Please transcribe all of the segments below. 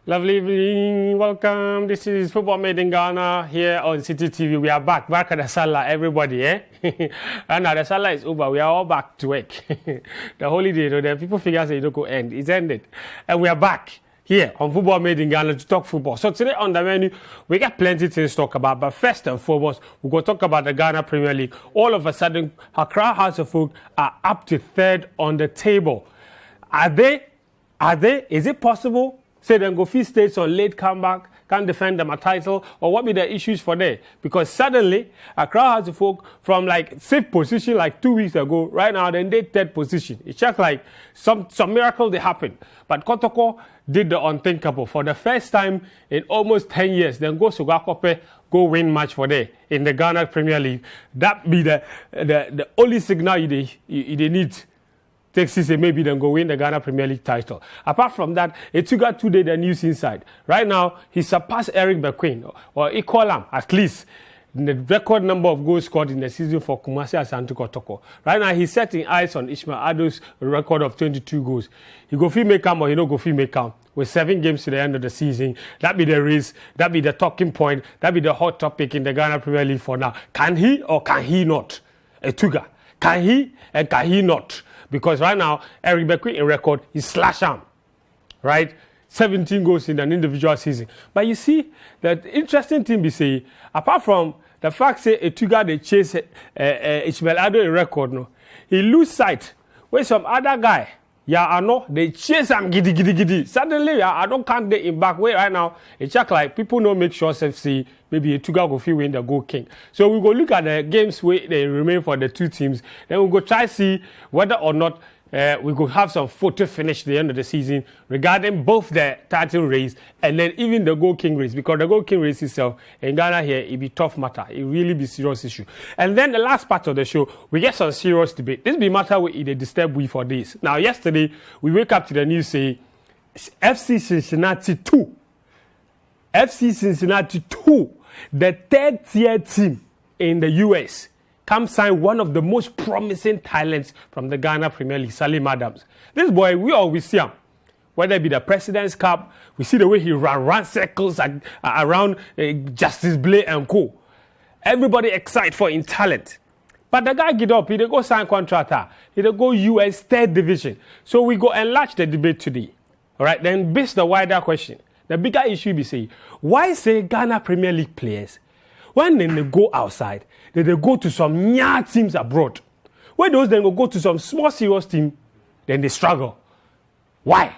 Lovely evening, welcome. This is Football Made in Ghana here on Citi TV. We are back at the Salah, everybody, And now the Salah is over. We are all back to work. The holiday, the people figure say it don't go end. It's ended. And we are back here on Football Made in Ghana to talk football. So today on the menu, we got plenty things to talk about. But first and foremost, we're going to talk about the Ghana Premier League. All of a sudden, Accra House of Folk are up to third on the table. Are they? Is it possible? Say then go feed states on late comeback, can't defend them a title, or what be the issues for there? Because suddenly, Accra House of Folk from like 5th position like 2 weeks ago, right now then they 3rd position. It's just like some miracle they happened. But Kotoko did the unthinkable for the first time in almost 10 years. Then go Sugakope, go win match for there in the Ghana Premier League. That be the only signal they need. Texas maybe then go win the Ghana Premier League title. Apart from that, Etuga today the news inside. Right now, he surpassed Eric McQueen, or equal him at least in the record number of goals scored in the season for Kumasi Asante Kotoko. Right now, he's setting eyes on Ishmael Ado's record of 22 goals. He go free make him or he no go free make him. With 7 games to the end of the season, that be the race, that be the talking point, that be the hot topic in the Ghana Premier League for now. Can he or can he not? Etuga, can he and can he not? Because right now, Eric McQueen in record is slash arm, right? 17 goals in an individual season. But you see, the interesting thing be say, apart from the fact say Etuga they chase Ishmael Ado in record, no, he lose sight with some other guy. Yeah, I know they chase him giddy. Suddenly, I don't count the in back way right now. It's just like people don't make sure see maybe Etuga go win the goal king. So we go look at the games where they remain for the two teams. Then we go try see whether or not we go have some photo finish at the end of the season regarding both the title race and then even the goal king race, because the goal king race itself in Ghana here it be tough matter. It really be serious issue. And then the last part of the show we get some serious debate. This be matter where it disturb we for this. Now yesterday we wake up to the news say FC Cincinnati 2, the 3rd tier team in the US. Come sign one of the most promising talents from the Ghana Premier League, Salim Adams. This boy, we always see him. Whether it be the President's Cup, we see the way he run circles around Justice Blay and co. Everybody excited for his talent. But the guy get up, he go sign contract. He go US 3rd division. So we go enlarge the debate today. All right, then based the wider question, the bigger issue be say, why say Ghana Premier League players, when they go outside, they go to some near teams abroad. When those then go to some small serious team, then they struggle. Why?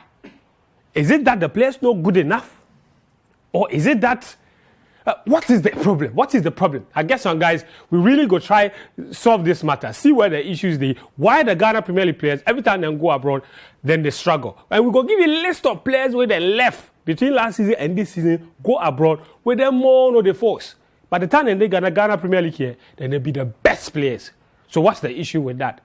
Is it that the players not good enough? Or is it that, what is the problem? What is the problem? I guess some guys, we really go try solve this matter. See where the issues they, why the Ghana Premier League players, every time they go abroad, then they struggle. And we go give you a list of players where they left between last season and this season, go abroad, where they more know the force. By the time they get the Ghana Premier League here, then they'll be the best players. So what's the issue with that?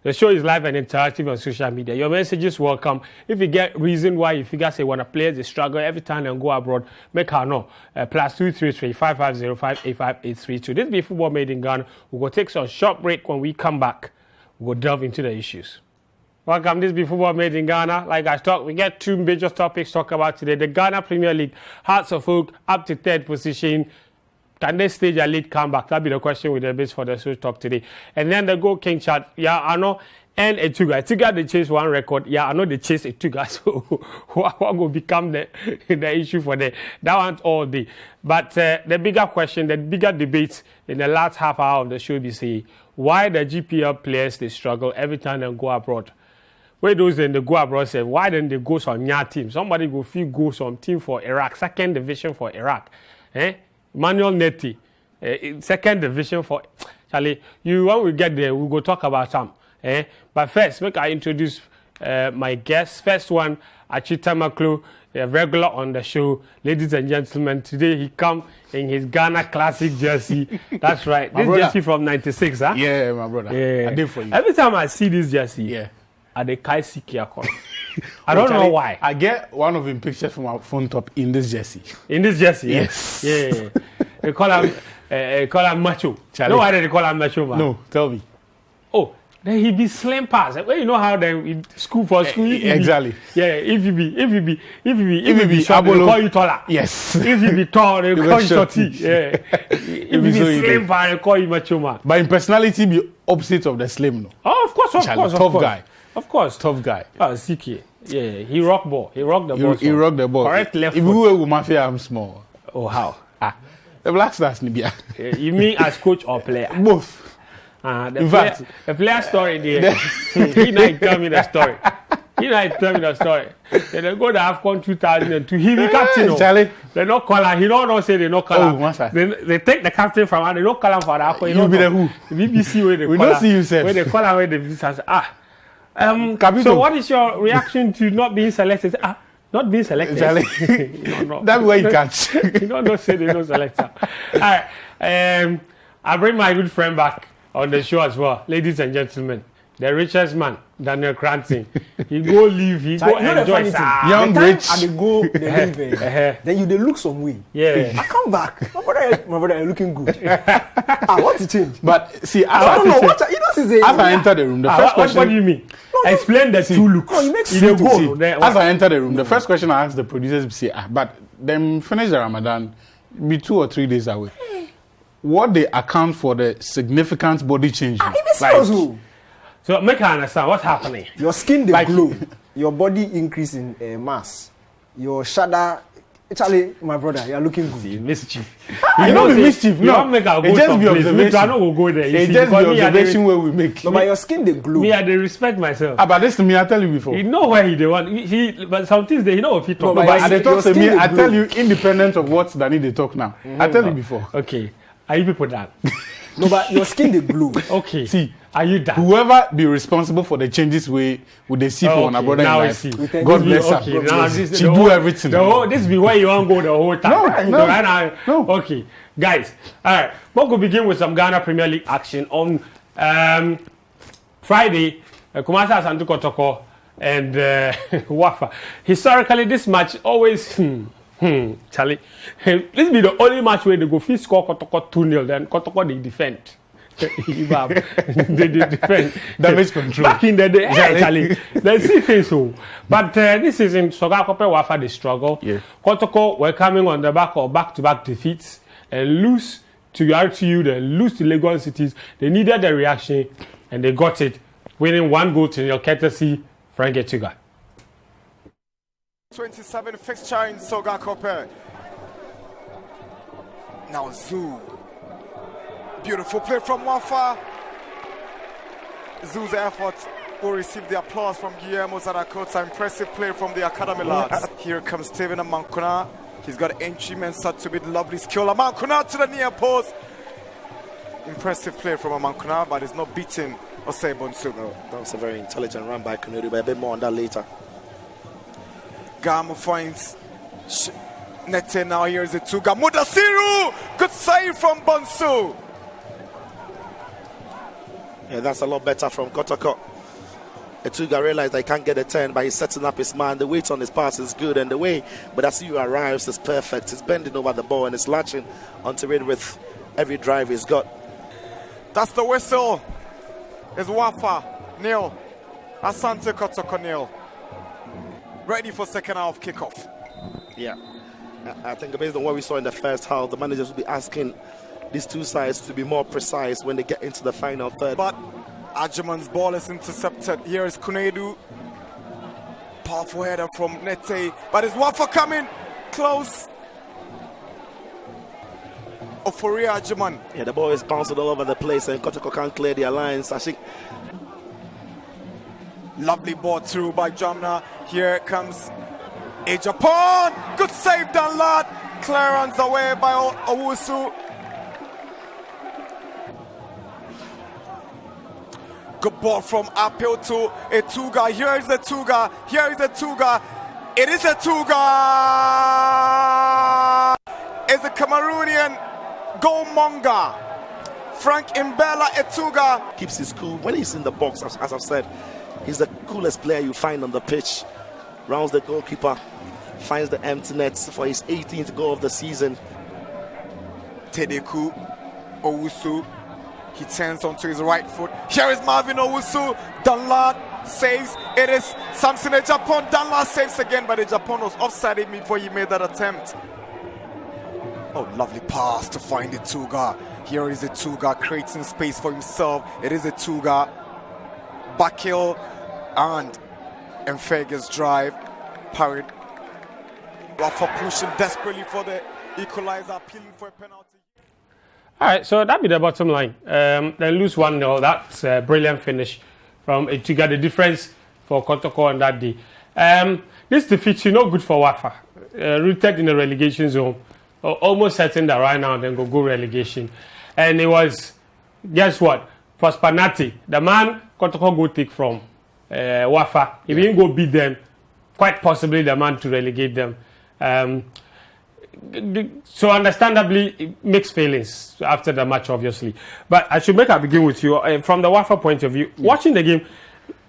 The show is live and interactive on social media. Your messages welcome. If you get reason why you figure say when a player they struggle every time they go abroad, make her know. +233 550 585 This be Football Made in Ghana. We'll go take some short break. When we come back, we'll delve into the issues. Welcome, this be Football Made in Ghana. Like I talked, we get 2 major topics to talk about today. The Ghana Premier League, Hearts of Oak up to 3rd position. Can they stage a late comeback? That'll be the question with the base for the show talk today. And then the goal king chat. Yeah, I know. And Etuga. Etuga, they chase one record. Yeah, I know they chase Etuga. So what will become the issue for them? That one's all day. But the bigger question, the bigger debate in the last half hour of the show be say, why the GPL players, they struggle every time they go abroad? Where those then they go abroad say, why don't they go some near team? Somebody go go some team for Iraq, 2nd division for Iraq. Manuel Neti, 2nd division for Charlie. When we get there, we'll go talk about some. But first, make I introduce my guest. First one, Achita Maklo, a regular on the show. Ladies and gentlemen, today he come in his Ghana Classic jersey. That's right. This jersey from 96, huh? Yeah, my brother. Yeah. I did for you. Every time I see this jersey, I dey kai Sikiakon. I don't know why. I get one of him pictures from our phone top in this jersey. In this jersey? Yes. Yeah. They call him macho. Charlie. No, why did they call him macho, man? No, tell me. Oh, then he be slim pass. Well, you know how they in school for school. Exactly. If you be short, they call you taller. Yes. If you be tall, they call you shorty. Yeah. If you be slim pass, they call you macho man. But in personality, be opposite of the slim, no? Oh, of course, Tough guy. Of course. Tough guy. Oh, CK. Yeah, he rock ball. He rock the ball. He rock the ball. Correct left if foot. If we were Mafia, I'm small. Oh, how? The Black Stars, Nibia. You mean as coach or player? Both. The player story there. He not tell me the story. Then they go to AFCON 2002. He be captain. Charlie. They don't call him. He don't say they don't call him. They take the captain from him. They don't call him for the AFCON. You be the who? The BBC where they we call don't see you, sir. Where they call him, where the visitors so what is your reaction to not being selected? Not being selected. No. That's where you catch. You don't say they don't select her. All right. I bring my good friend back on the show as well. Ladies and gentlemen, the richest man, Daniel Cranton. He go live, he go enjoy. Young rich. And they go, they leave. Then they look some way. Yeah. I come back. My brother, you're looking good. What to change? But see, I don't know. What as I enter the room, the first question. What do you mean? Explain the two looks. No, you make sense. As I enter the room, the first question I ask the producers is, but them finish the Ramadan, be 2 or 3 days away. What they account for the significant body change? So make her understand what's happening. Your skin they glow, your body increase in mass, your shadow. Actually, my brother, you are looking good. See, mischief. You don't be mischief. You don't make her go someplace. I don't go there. It's just the observation where we make. No, but your skin they glow. Me, I they respect myself. But this to me, I tell you before. He know where he want. But some things they know if he talk. No, but they talk to me. I tell you, independent of what Danny they talk now. I tell you before. Okay, are you people done? No, but your skin they glow. Okay. See, are you done? Whoever be responsible for the changes we they see for our brother now in life. God bless her. Okay, now she do everything. This be where you want to go the whole time. No. Right now, okay, guys. All right, we'll go begin with some Ghana Premier League action on Friday. Kumasi Asante Kotoko and WAFA. Historically, this match always. Charlie, this be the only match where they go fit score Kotoko 2-0, then Kotoko they defend. they defend. Damage control. Back in the day, Charlie, they see things so. But this season, Soga Kope WAFA they struggle. Yeah. Kotoko were coming on the back of back-to-back defeats and lose to RTU, then lose to Lagos Cities. They needed the reaction and they got it, winning 1-0 courtesy Frank Etuga. 27 fixture in Soga Kope. Now Zoo. Beautiful play from WAFA. Zoo's effort will receive the applause from Guillermo Zarakota. Impressive play from the academy lads. Here comes Steven Amankuna. He's got entry Mensah to be the lovely skill. Amankuna to the near post. Impressive play from Amankuna, but it's not beating Osei Bonsu. No, that was a very intelligent run by Kunudu, but a bit more on that later. Gamo finds Nete now. Here's the Tuga. Mudasiru! Good save from Bonsu. Yeah, that's a lot better from Kotoko. Etuga realized he can't get a turn, but he's setting up his man. The weight on his pass is good, and the way Mudasiru arrives is perfect. He's bending over the ball and he's latching onto it with every drive he's got. That's the whistle. It's WAFA nil. Asante Kotoko nil. Ready for second half kickoff. Yeah, I think based on what we saw in the first half, the managers will be asking these two sides to be more precise when they get into the final third. But Ajuman's ball is intercepted. Here is Kunedu. Powerful header from Nete. But is WAFA coming close? Oforia Ajuman. Yeah, the ball is bouncing all over the place and Kotoko can't clear the alliance. I think. Lovely ball through by Jamna. Here comes a Japan. Good save done, lad. Clearance away by Owusu. Good ball from Apil to Etuga. Here is Etuga. Here is Etuga. It is Etuga. It's a Cameroonian Gomonga. Frank Mbella Etuga. Keeps his cool when he's in the box, as I've said. He's the coolest player you find on the pitch. Rounds the goalkeeper, finds the empty nets for his 18th goal of the season. Tedeku, Owusu, He turns onto his right foot. Here is Marvin Owusu. Danlad saves. It is Samson Japan. Danlad saves again, but the Japan was offside before he made that attempt. Oh, lovely pass to find the Tuga. Here is the Tuga creating space for himself. It is a Tuga. Backhill and FMigh's drive. Parried. WAFA pushing desperately for the equalizer, appealing for a penalty. All right, so that'd be the bottom line. Then lose 1-0. That's a brilliant finish from Etuga. The difference for Kotoko on that day. This defeat is not good for WAFA. Rooted in the relegation zone. Almost certain that right now they'll go relegation. And it was, guess what? Prosperity. The man Kotoko go take from WAFA. If he didn't go beat them, quite possibly the man to relegate them. So understandably, mixed feelings after the match, obviously. But I should begin with you. From the WAFA point of view, watching the game,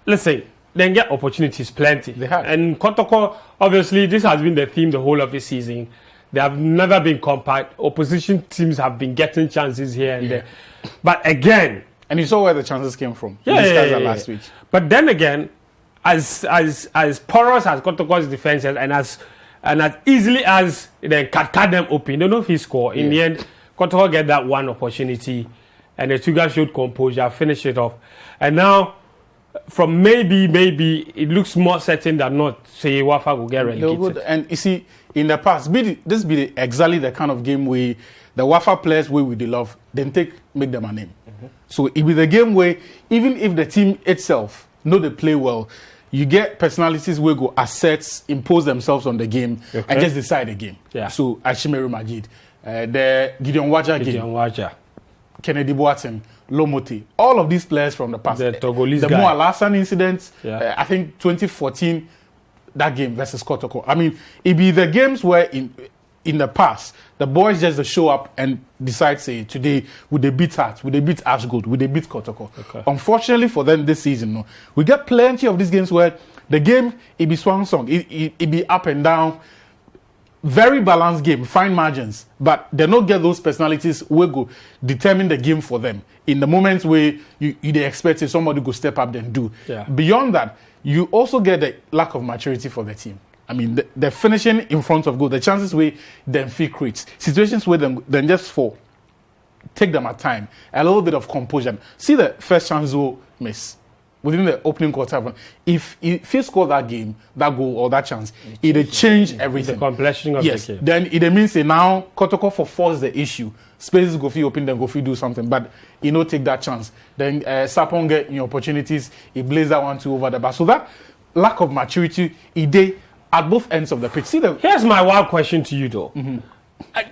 listen, they get opportunities plenty. They have. And Kotoko, obviously, this has been the theme the whole of the season. They have never been compact. Opposition teams have been getting chances here and there. But again... And you saw where the chances came from. Last week. But then again, as porous as Kotoko's defense is, and as easily as they cut them open, don't know if he score. In the end, Kotoko get that one opportunity, and the Tuga showed composure, finish it off. And now, from maybe it looks more certain than not. Say WAFA will get relegated. And you see, in the past, this exactly the kind of game where the WAFA players we love, then make them a name. So it be the game where even if the team itself know they play well, you get personalities where go assets, impose themselves on the game, and just decide the game. Yeah. So Ashimeru Majid, the Gideon Waja game, Kennedy Boateng, Lomote, all of these players from the past. The Togolese the guy. Mo Alassane incident, Yeah. I think 2014, that game versus Kotoko. I mean, it be the games where in the past, the boys just show up and decide, say, today, would they beat Hearts, would they beat Ashgold, would they beat Kotoko? Okay. Unfortunately for them this season, no, we get plenty of these games where the game, it be swung song, it be up and down, very balanced game, fine margins, but they don't get those personalities who go determine the game for them. In the moments where they expect somebody go step up and do. Yeah. Beyond that, you also get the lack of maturity for the team. I mean, the finishing in front of goal, the chances where them feel creates, situations where then just fall, take them at time, a little bit of composure. See the first chance Zo miss within the opening quarter. If he score that game, that goal or that chance, it'll change everything. The completion of the game. Then it means now Kotoko force the issue. Spaces go fee open, then go fee do something. But take that chance. Then Sapon get opportunities. He blaze that 1-2 over the bar. So that lack of maturity, they at both ends of the pitch. Here's my wild question to you, though.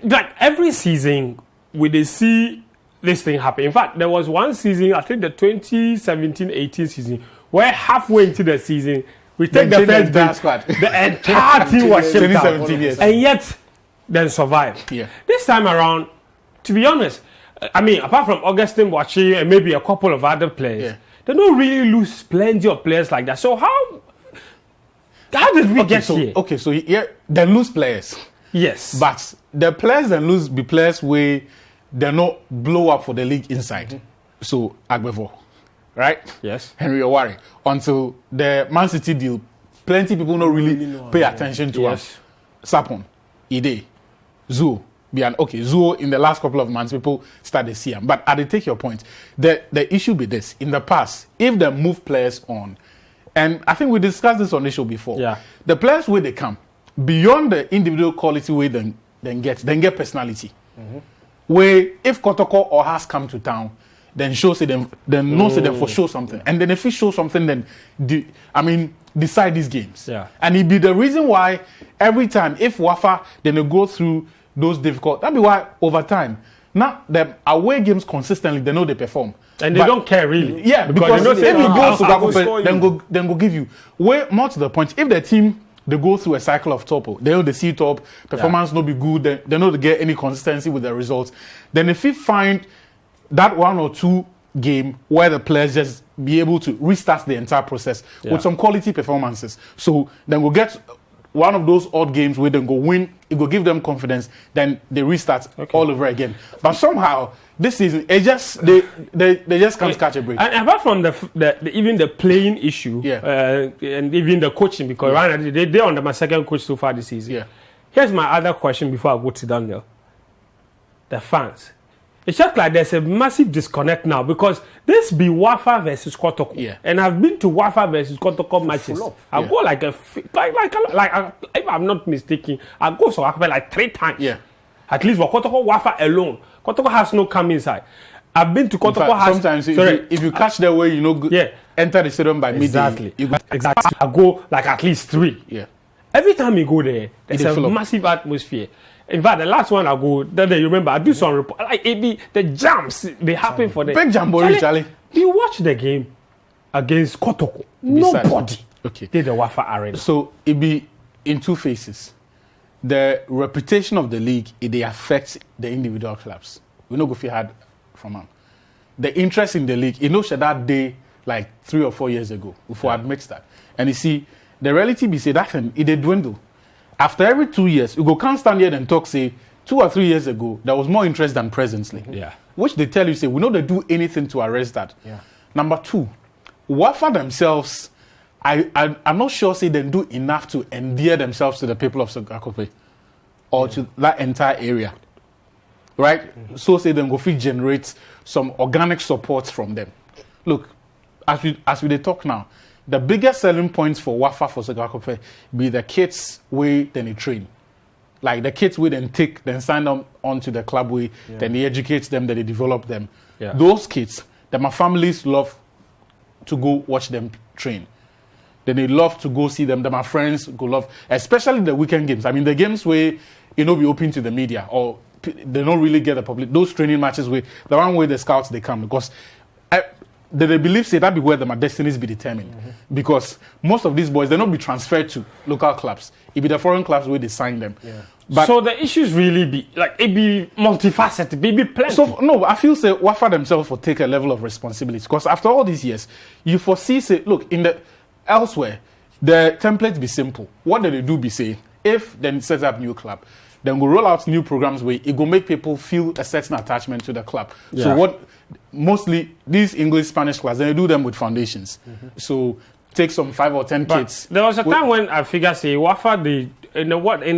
Like every season, we see this thing happen. In fact, there was one season, I think the 2017-18 season, where halfway into the season, we take the first bench, squad. the entire team was shipped out, and yet then survived. Yeah. This time around, to be honest, I mean, apart from Augustine Boachi and maybe a couple of other players, they don't really lose plenty of players like that. So how did we get here? Okay, so they lose players. Yes. But the players then lose be players where they not blow up for the league inside. So Agbevo, right? Yes. Henry Owari. Until the Man City deal, plenty people don't really pay attention to us. Sapon, Ide, Zuo. Zuo in the last couple of months, people start to see him. But I take your point. The issue be this. In the past, if they move players on, and I think we discussed this on the show before. Yeah. The players where they come, beyond the individual quality way then get personality. Where if Kotoko or has come to town, then show say them, then know say them for show something. And then if he show something, then decide these games. Yeah. And it be the reason why every time if WAFA then they go through those difficult, that'd be why over time, now the away games consistently they know they perform. And they don't care really. Yeah, because if you go to then go give you. Way more to the point, if the team they go through a cycle of top, they know they see top, performance no be good, they know they get any consistency with the results. Then if you find that 1 or 2 game where the players just be able to restart the entire process with some quality performances. So then we'll get one of those odd games where they go win, it will give them confidence, then they restart all over again. But somehow this season, they just can't catch a break. And apart from the even the playing issue, and even the coaching, because right now they're under my second coach so far this season. Yeah. Here's my other question before I go to Daniel. The fans. It's just like there's a massive disconnect now because this be WAFA versus Kotoko. Yeah. And I've been to WAFA versus Kotoko matches. I go like if I'm not mistaken, I go so like 3 times. Yeah. At least for Kotoko WAFA alone. Kotoko has no come inside. I've been to Kotoko. Fact, sometimes if you catch the way, enter the stadium by midday. Exactly. I go like at least 3. Yeah. Every time you go there, there's a massive atmosphere. In fact, the last one I go, then you remember, I do some report. Like, the jumps, they happen for the... Big jamboree, Charlie. You watch the game against Kotoko. Nobody did the WAFA arena. So, it be in 2 phases. The reputation of the league, they affect the individual clubs. We know Gofi had from them. The interest in the league, that day, like 3 or 4 years ago, before I admit that. And you see, the reality be say that it did dwindle. After every 2 years, you can't stand here and talk, say, 2 or 3 years ago, there was more interest than presently. Yeah. Which they tell you, say, we know they do anything to arrest that. Yeah. Number 2, WAFA themselves, I'm not sure, say, they do enough to endear themselves to the people of Sogakope or to that entire area. Right? So, say, then Gofi generates some organic support from them. Look, as we talk now, the biggest selling points for WAFA for Sogakope be the kids way then they train. Like the kids way then sign them onto the club way, then they educate them, then they develop them. Yeah. Those kids, that my families love to go watch them train. Then they love to go see them, that my friends go love, especially the weekend games. I mean the games where be open to the media or they don't really get the public. Those training matches where the one where the scouts they come because they believe say that be where my destinies be determined because most of these boys they not be transferred to local clubs. It be the foreign clubs where they sign them. Yeah. But so the issues really be like it be multifaceted, it be plenty. So no, I feel say WAFA themselves will take a level of responsibility because after all these years, you foresee say look in the elsewhere the template be simple. What do they do be say if then set up new club, then we'll roll out new programs where it will make people feel a certain attachment to the club. Yeah. So what mostly these English, Spanish class, they do them with foundations. So take some 5 or 10 kids. There was a time when I figure say WAFA in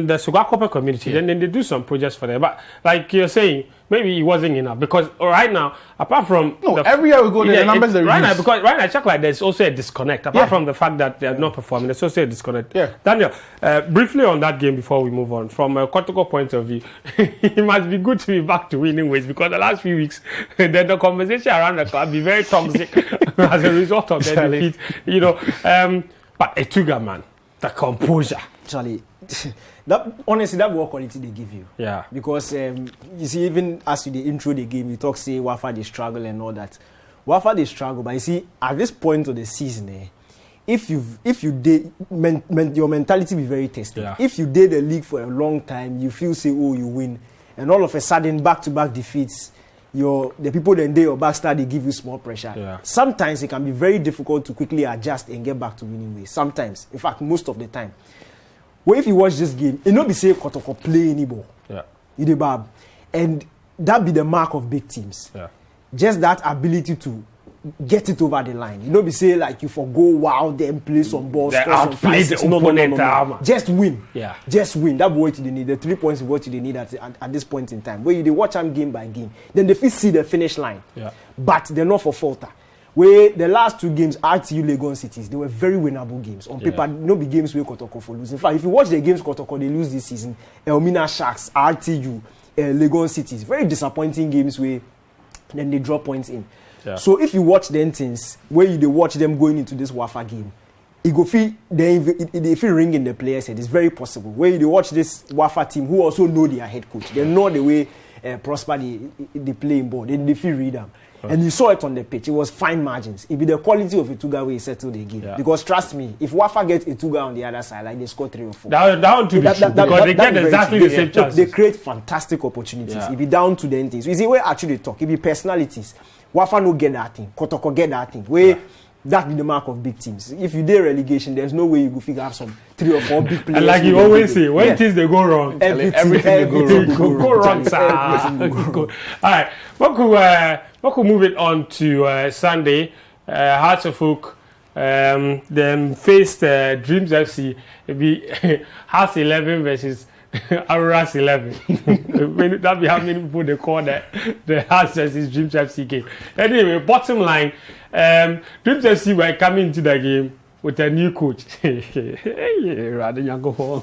the Sogakope community, then they do some projects for them. But like you're saying, maybe it wasn't enough because right now, apart from every year we go there, the numbers are right now because right now I check like there's also a disconnect. Apart from the fact that they are not performing, there's also a disconnect. Yeah. Daniel, briefly on that game before we move on, from a Kotoko point of view, it must be good to be back to winning ways because the last few weeks, the conversation around the club be very toxic as a result of the defeat. But Etuga, man, the composure. Charlie, honestly, that work quality they give you. Yeah. Because you see, even as you the intro the game, you talk say WAFA they struggle and all that. WAFA they struggle, but you see, at this point of the season, if you did your mentality be very tested. Yeah. If you did the league for a long time, you feel say you win, and all of a sudden back-to-back defeats. The people then they your backstar they give you small pressure. Yeah. Sometimes it can be very difficult to quickly adjust and get back to winning ways. Sometimes, in fact, most of the time. Well, if you watch this game, it not be say Kotoko play anymore. Yeah. You the bab, and that be the mark of big teams. Yeah. Just that ability to get it over the line. You know, be say like you forgo wow, then play some balls, outplay the opponent. No. Just win. Yeah. Just win. That's what you need. The 3 points is what you need at this point in time. Where you watch them game by game, then they see the finish line. Yeah. But they're not for falter. Where the last 2 games, RTU Legon Cities, they were very winnable games. On paper, no be games where Kotoko for lose. In fact, if you watch the games Kotoko they lose this season, Elmina Sharks, RTU, Legon Cities, very disappointing games where then they drop points in. Yeah. So if you watch them things where you watch them going into this WAFA game, it go feel they feel ring in the players' head. It's very possible. Where you watch this WAFA team who also know their head coach, they know the way Prosper they play in ball. They feel read them. And you saw it on the pitch. It was fine margins. It be the quality of Etuga where he settled the game. Yeah. Because trust me, if WAFA gets Etuga on the other side, like they score 3 or 4. Down to the truth, because they get exactly the same chances. They create fantastic opportunities. Yeah. It be down to the things. You see where actually talk. It be personalities. WAFA no get that thing. Kotoko get that thing. Where That be the mark of big teams. If you did relegation, there's no way you go figure out some 3 or 4 big players. And like you always say, when things they go wrong, everything go wrong. All right, we could move it on to Sunday. Hearts of Oak then faced Dreams FC. It be Hearts 11 versus Aurora's 11. That be how many people they call the Hearts versus Dreams FC game. Anyway, bottom line, Dreams FC were coming into the game with a new coach. Rather young go home.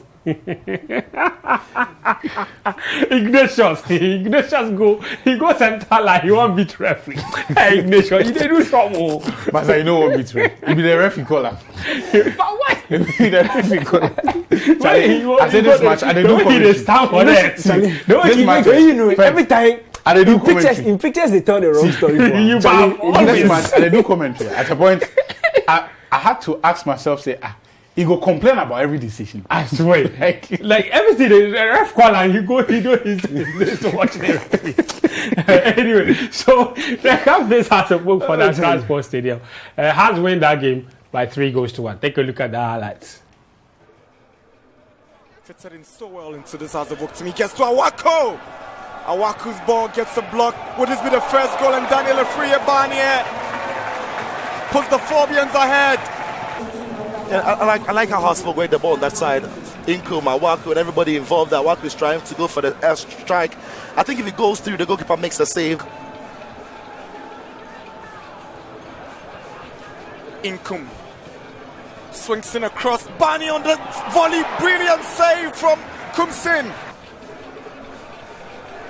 Ignatius go. He goes and tell like he won't beat referee. Hey, Ignatius, he didn't do trouble. But I know what beat referee. He be the referee caller. But why? He be the referee caller. I said this match, and they do commentary. Stand for that. This match, you know, every time. And they do commentary. In pictures, they tell the wrong story. For You in this match, and they do commentary. At a point, I had to ask myself, say, he go complain about every decision. I swear, like everything, the ref call and he do his to watch the referee. Anyway, so the Camp Face has a book for that Transport Stadium. Hearts win that game by 3-1. Take a look at the highlights. Fitted in so well into this as a book to me. Gets to Awako. Awaku's ball gets a block. Would this be the first goal? And Daniel Afriye Barnier puts the Phobians ahead. Yeah, I like how Hearts were the ball on that side. Inkum, Awaku, and everybody involved. Awaku is trying to go for the air strike. I think if it goes through, the goalkeeper makes the save. Inkum swings in across. Bani on the volley. Brilliant save from Kumsin.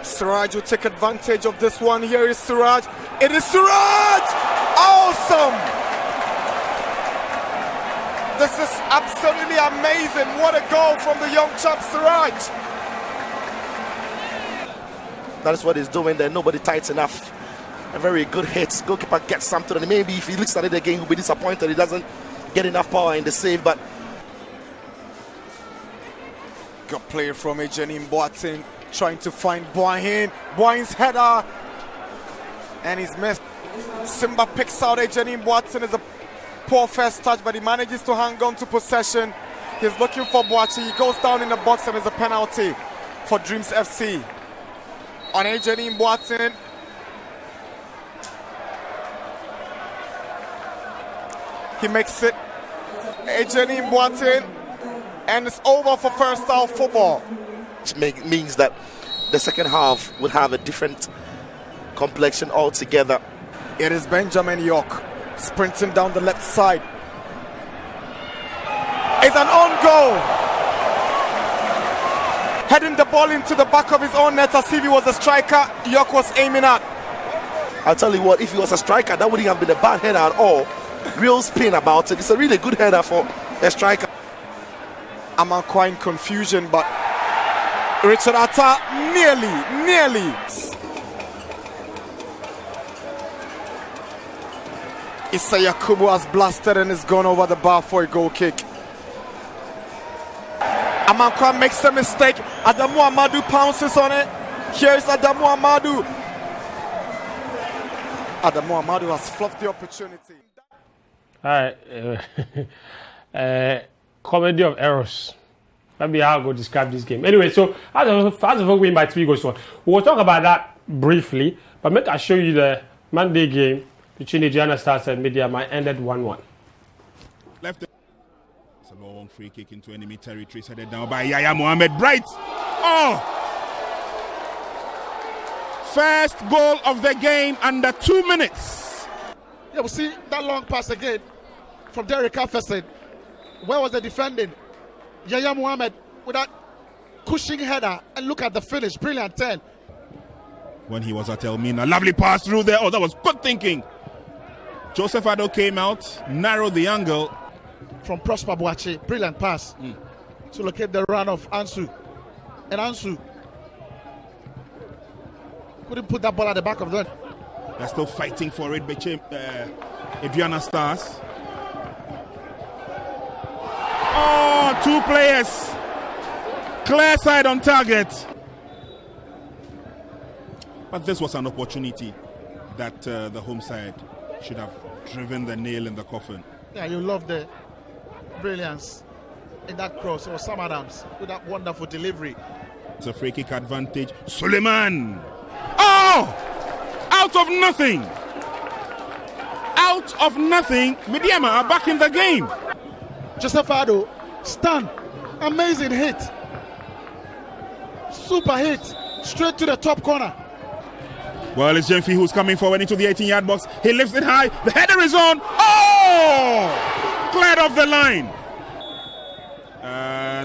Siraj will take advantage of this one. Here is Siraj. It is Siraj! Awesome! This is absolutely amazing. What a goal from the young chap Siraj. That is what he's doing there. Nobody tight enough. A very good hit. Goalkeeper gets something. And maybe if he looks at it again, he'll be disappointed. He doesn't get enough power in the save. But good play from Ejenim Boateng. Trying to find Boahin. Boahin's header. And he's missed. Simba picks out Ejenim Boateng. Is a poor first touch, but he manages to hang on to possession. He's looking for Boachi. He goes down in the box and there's a penalty for Dreams FC. On Ejenim Boateng. He makes it. Ejenim Boateng. And it's over for first half football. which means that the second half will have a different complexion altogether. It is Benjamin York sprinting down the left side. It's an own goal. Heading the ball into the back of his own net as if he was a striker York was aiming at. I'll tell you what, if he was a striker, that wouldn't have been a bad header at all. Real spin about it. It's a really good header for a striker. I'm quite in confusion, but Richard Atta nearly. Issa Yakubu has blasted and is gone over the bar for a goal kick. Amankwa makes a mistake. Adamu Amadu pounces on it. Here's Adamu Amadu. Adamu Amadu has fluffed the opportunity. All right. Comedy of errors. Maybe I'll go describe this game. Anyway, so as of win by 3-1. We'll talk about that briefly, but make I show you the Monday game between the Aduana Stars and Medeama ended 1-1. Left. It's a long free kick into enemy territory, headed down by Yaya Mohammed Bright. Oh! First goal of the game under 2 minutes. Yeah, we see that long pass again from Derek Afferson. Where was the defending? Yaya Mohammed with that cushioning header, and look at the finish. Brilliant 10. When he was at Elmina, lovely pass through there. Oh, that was good thinking. Joseph Ado came out, narrowed the angle. From Prosper Boachi, brilliant pass to locate the run of Ansu. And Ansu couldn't put that ball at the back of the net. They're still fighting for it, Aduana Stars. Oh, two players. Clear side on target. But this was an opportunity that the home side should have driven the nail in the coffin. Yeah, you love the brilliance in that cross. It was Sam Adams with that wonderful delivery. It's a free kick advantage. Suleiman! Oh! Out of nothing! Out of nothing, Medeama are back in the game. Joseph Ado, stun, amazing hit. Super hit, straight to the top corner. Well, it's Jenfi who's coming forward into the 18-yard box. He lifts it high. The header is on. Oh! Cleared off the line.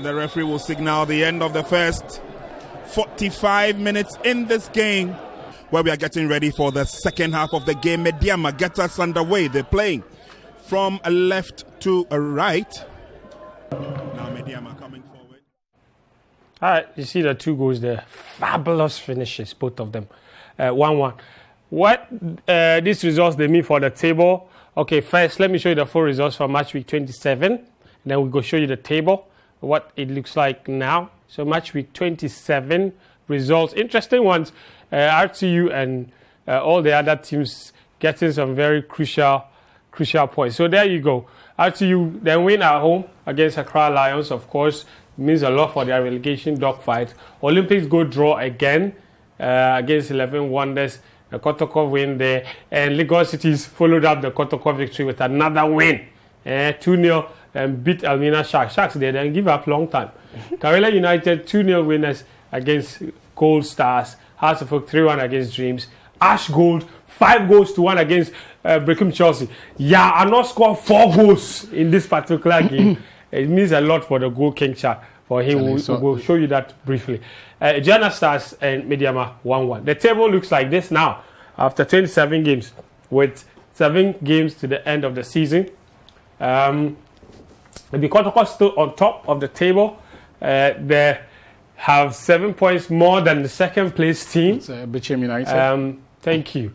The referee will signal the end of the first 45 minutes in this game, where we are getting ready for the second half of the game. Medeama gets us underway. They're playing from a left to a right. Now Medeama coming forward. All right, you see the 2 goals there. Fabulous finishes, both of them. 1-1. What these results they mean for the table? Okay, first let me show you the full results for match week 27. And then we'll go show you the table, what it looks like now. So match week 27 results, interesting ones. RTU and all the other teams getting some very crucial points. So there you go. RTU then win at home against Accra Lions, of course, means a lot for their relegation dogfight. Olympics go draw again against 11 Wonders. The Kotoko win there, and Lagos Cities followed up the Kotoko victory with another win, 2-0, and beat Elmina Sharks. Sharks they didn't give up long time. Karela United 2-0 winners against Gold Stars. Hearts of Oak 3-1 against Dreams. Ash Gold 5-1 against Brecum Chelsea. Yeah, I not scored 4 goals in this particular game. It means a lot for the goal king chart. For him, we'll show you that briefly. Aduana Stars and Medeama 1-1. The table looks like this now after 27 games, with 7 games to the end of the season. The Kotoko still on top of the table. They have 7 points more than the second place team. It's Bechem United. Thank you.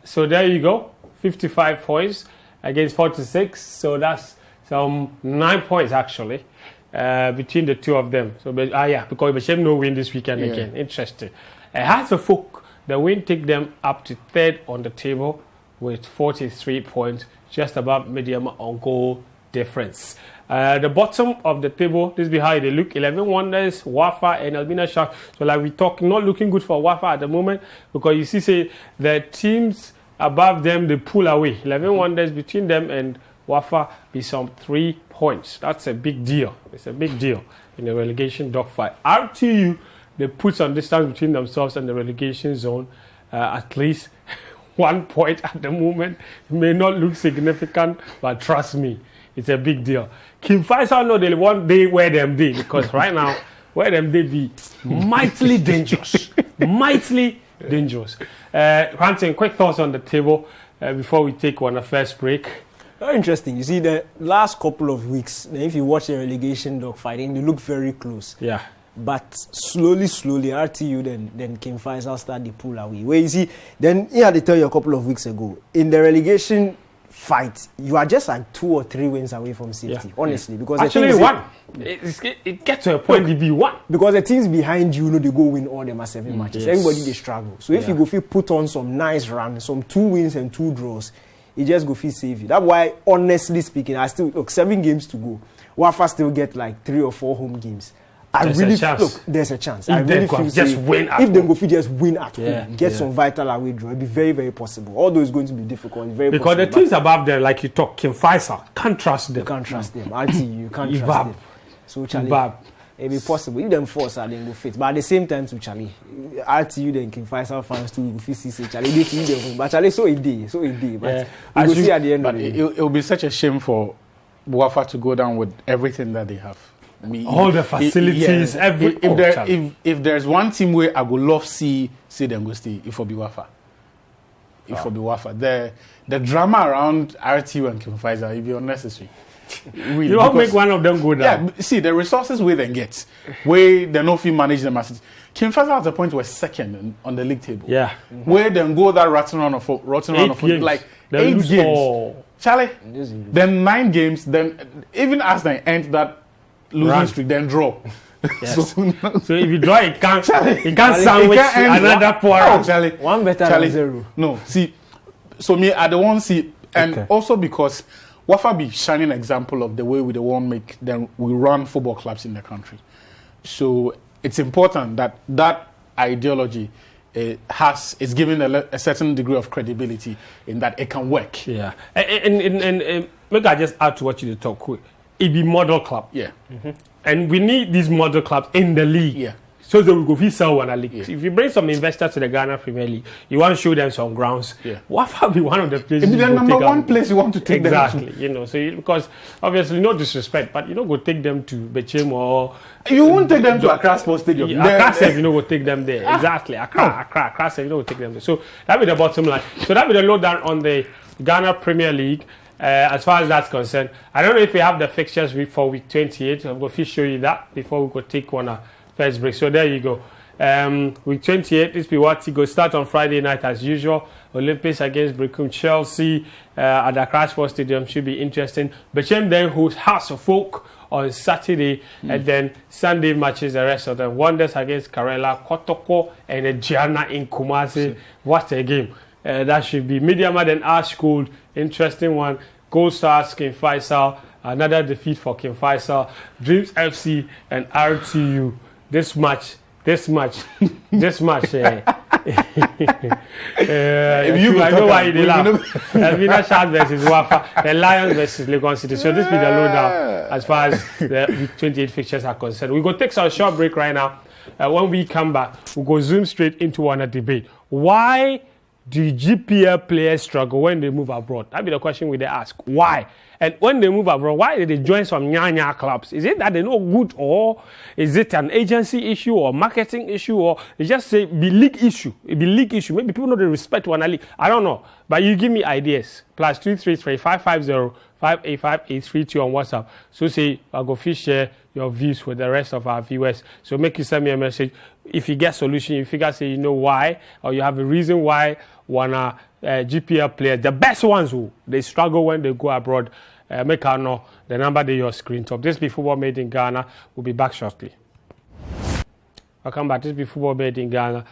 So there you go. 55 points against 46. So that's some 9 points actually. Between the two of them. So, because Bechem no win this weekend again. Interesting. Hearts of Oak, the win take them up to 3rd on the table with 43 points, just above Medeama on goal difference. The bottom of the table, this is how they look. 11 Wonders, WAFA, and Elmina Sharks. So like we talk, not looking good for WAFA at the moment, because you see, say, the teams above them, they pull away. 11 Wonders between them and WAFA be some 3 points. That's a big deal. It's a big deal in the relegation dogfight. RTU, they put some distance between themselves and the relegation zone. At least 1 point at the moment. It may not look significant, but trust me, it's a big deal. Kim Faisal know they one day where them be, because right now, where them they be mightily dangerous. Mightily dangerous. Hansen, quick thoughts on the table before we take one first break. Very interesting. You see, the last couple of weeks, if you watch the relegation dogfighting, they look very close. Yeah. But slowly, RTU then King Faisal start the pull away. Where you see, then he had to tell you a couple of weeks ago, in the relegation fight, you are just like 2 or 3 wins away from safety, honestly. Because actually, one. It gets to a point to be one. Because the teams behind you, they go win all them 7 matches. Yes. Everybody, they struggle. So if you go put on some nice run, some 2 wins and 2 draws, it just go feel save you. That's why, honestly speaking, I still look 7 games to go. WAFA still get like 3 or 4 home games. There's a chance. I really feel just win at if they go just win at home, get some vital away draw, it'll be very, very possible. Although it's going to be difficult, because possible, the teams above them, like you talk, Kim Faisal, can't trust them. You can't trust them. RTU, you can't trust them. So Charlie, it'll be possible. If them force then go fit. But at the same time, to Charlie, RTU then Kim Faisal fans too go fit say Charlie they team them. But Charlie so it did. But we will see at the end of the day. It'll be such a shame for WAFA to go down with everything that they have. I mean, all the facilities, if there's one team where I would love see them go stay, it will be WAFA. It will be WAFA. The drama around RTU and Kim Faisal will be unnecessary. Really, you won't make one of them go down. Yeah, see the resources where they get, where they no fee manage them as Kim Faisal at the point was second on the league table. Yeah, where then go that rotten run of like 8 games. Charlie, then 9 games. Then even as they end that losing streak, then draw. Yes. So if you draw, it can't sandwich another point. One better than 0. No, see. So me, I don't want to see And also because WAFA be shining example of the way we we run football clubs in the country. So it's important that that ideology is given a certain degree of credibility in that it can work. Yeah. And maybe I just add to what you talk with. It be model club. Yeah. Mm-hmm. And we need these model clubs in the league. Yeah. So that we go fit sell one league. Yeah. If you bring some investors to the Ghana Premier League, you want to show them some grounds. Yeah. WAFA be one of the places. It's the number one place you want to take them to. Exactly. You know, so because obviously no disrespect, but you don't go take them to Bechem or you won't take them to Accra Sports Stadium. Accra says you know go take them there. Exactly. Accra says you know go take them there. So that be the bottom line. So that be the lowdown on the Ghana Premier League. As far as that's concerned, I don't know if we have the fixtures for week 28. I'm going to show you that before we go take one first break. So there you go. Week 28, this be what it go start on Friday night as usual. Olympics against Brecum. Chelsea at the Accra Sports Stadium should be interesting. Bechem then hosts House of Folk on Saturday, and then Sunday matches the rest of them. Wonders against Karela, Kotoko, and Aduana in Kumasi. What a game! That should be Medeama then Ash Gold. Interesting one. Gold Stars, King Faisal. Another defeat for King Faisal. Dreams FC and RTU. This match. I know why you laugh. Elvina Shad versus WAFA, the Lions versus Lagos City. So this be the lowdown as far as the week 28 fixtures are concerned. We're going to take some short break right now. When we come back, we'll go zoom straight into one debate. Why do GPL players struggle when they move abroad? That'd be the question we ask. Why? And when they move abroad, why did they join some nyanya clubs? Is it that they're not good, or is it an agency issue or marketing issue, or they just say be league issue? It be league issue. Maybe people know they respect one league. I don't know. But you give me ideas. +233 550 585 832 on WhatsApp. So say I'll go share your views with the rest of our viewers. So make you send me a message. If you get solution, you figure say you know why, or you have a reason why one GPL players, the best ones who they struggle when they go abroad. Make her know the number they your screen top. This be Football Made in Ghana. We'll be back shortly. Welcome back. This be Football Made in Ghana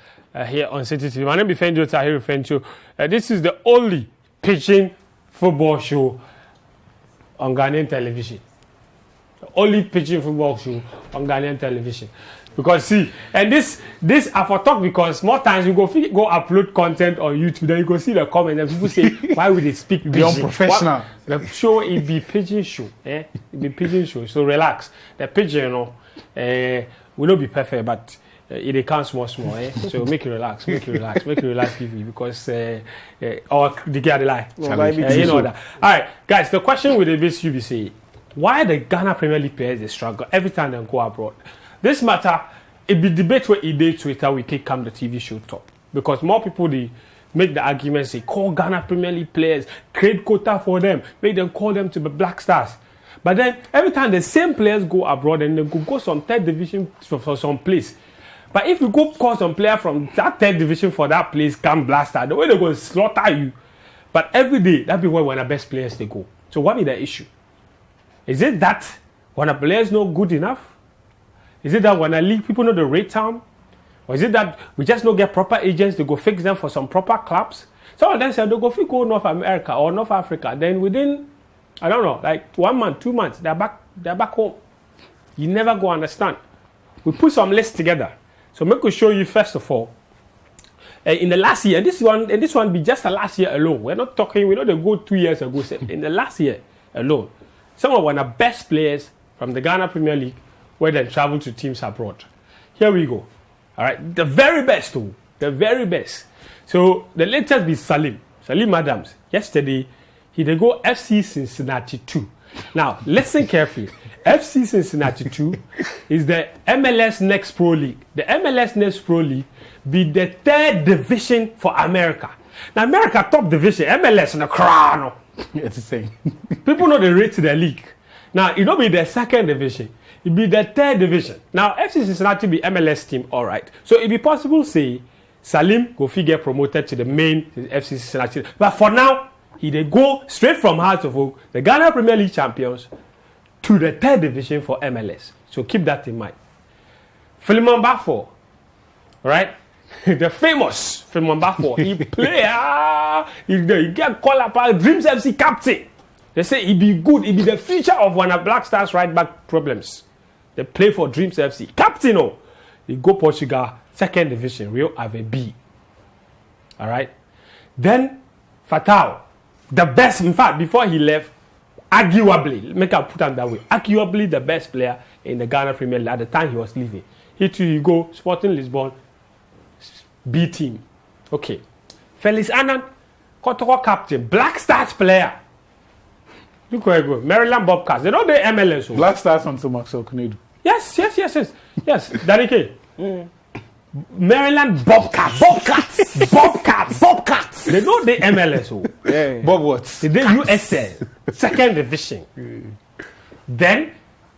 here on Citi TV. My name is Fenjo Tahir Fenjo. This is the only pitching football show on Ghanaian television. The only pitching football show on Ghanaian television. Because see, and this I for talk because more times you go upload content on YouTube, then you go see the comments and people say, why would they speak pigeon? Be unprofessional. The show it be pigeon show, It be pigeon show. So relax. The pigeon, will not be perfect, but it counts small, So make you relax, people, because or the guy the lie. You know that. All right, guys. The question with the base you be saying, why the Ghana Premier League players they struggle every time they go abroad? This matter, it be debate where it day Twitter we take come the TV show top. Because more people they make the argument say, call Ghana Premier League players, create quota for them, make them call them to be Black Stars. But then every time the same players go abroad and they go some third division for some place. But if you go call some player from that third division for that place, come Black Star, the way they go slaughter you. But every day, that be where one of the best players they go. So what be the issue? Is it that when a player is not good enough? Is it that when a league people know the rate time? Or is it that we just don't get proper agents to go fix them for some proper clubs? Some of them say they go North America or North Africa. Then within, I don't know, like 1 month, 2 months, they're back home. You never go understand. We put some lists together. So make we show you first of all. In the last year, this one be just the last year alone. We're not talking, we know they go 2 years ago. In the last year alone, some of one of the best players from the Ghana Premier League where they travel to teams abroad. Here we go. All right, the very best too. The very best. So the latest be Salim Adams. Yesterday, he did go FC Cincinnati 2. Now, listen carefully. FC Cincinnati 2 is the MLS Next Pro League. The MLS Next Pro League be the third division for America. Now, America top division, MLS in the crown. It's the same. People know the rate to the league. Now, it don't be the second division. It be the third division. Now, FC Cincinnati be MLS team, all right. So, it be possible say Salim go get promoted to the main FC Cincinnati. But for now, he they go straight from Hearts of Oak, the Ghana Premier League champions, to the third division for MLS. So, keep that in mind. Philemon Bafo, right? the famous Femambafo. He play, he get called up Dreams FC captain. They say he be good, he be the future of one of Black Stars right back problems. They play for Dreams FC. Captain, oh, he go Portugal, 2nd division, Rio Ave B. All right. Then Fatal, the best, in fact, before he left, arguably, make I put him that way, arguably the best player in the Ghana Premier League at the time he was leaving. He go Sporting Lisbon, B team. Okay. Felix Annan, Kotoko captain, Black Stars player. Look where I go. Maryland Bobcats. They don't do MLS. Oh. Black Stars on Maxwell Kunedu. Yes. Danny K. Maryland Bobcats. Bobcats. They know the MLS. Oh. Yeah. Bob what? They do USL, 2nd division. Then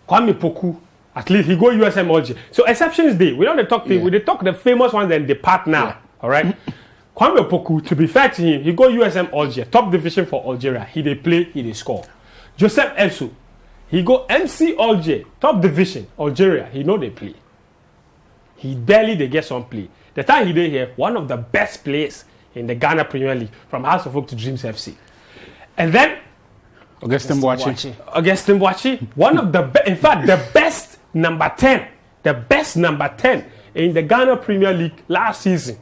Kwame Poku, at least he go USM Alger. So exceptions day. We don't talk people. They talk the famous ones and depart now. Yeah. All right. Kwame Poku, to be fair to him, he go USM Alger, top division for Algeria. He they play, he they score. Joseph Elsu, he go MC Alger, top division, Algeria. He know they play. He barely they get some play. The time he did here, one of the best players in the Ghana Premier League, from House of Oak to Dreams FC. And then Augustin Boachi, one of the in fact the best number 10 in the Ghana Premier League last season.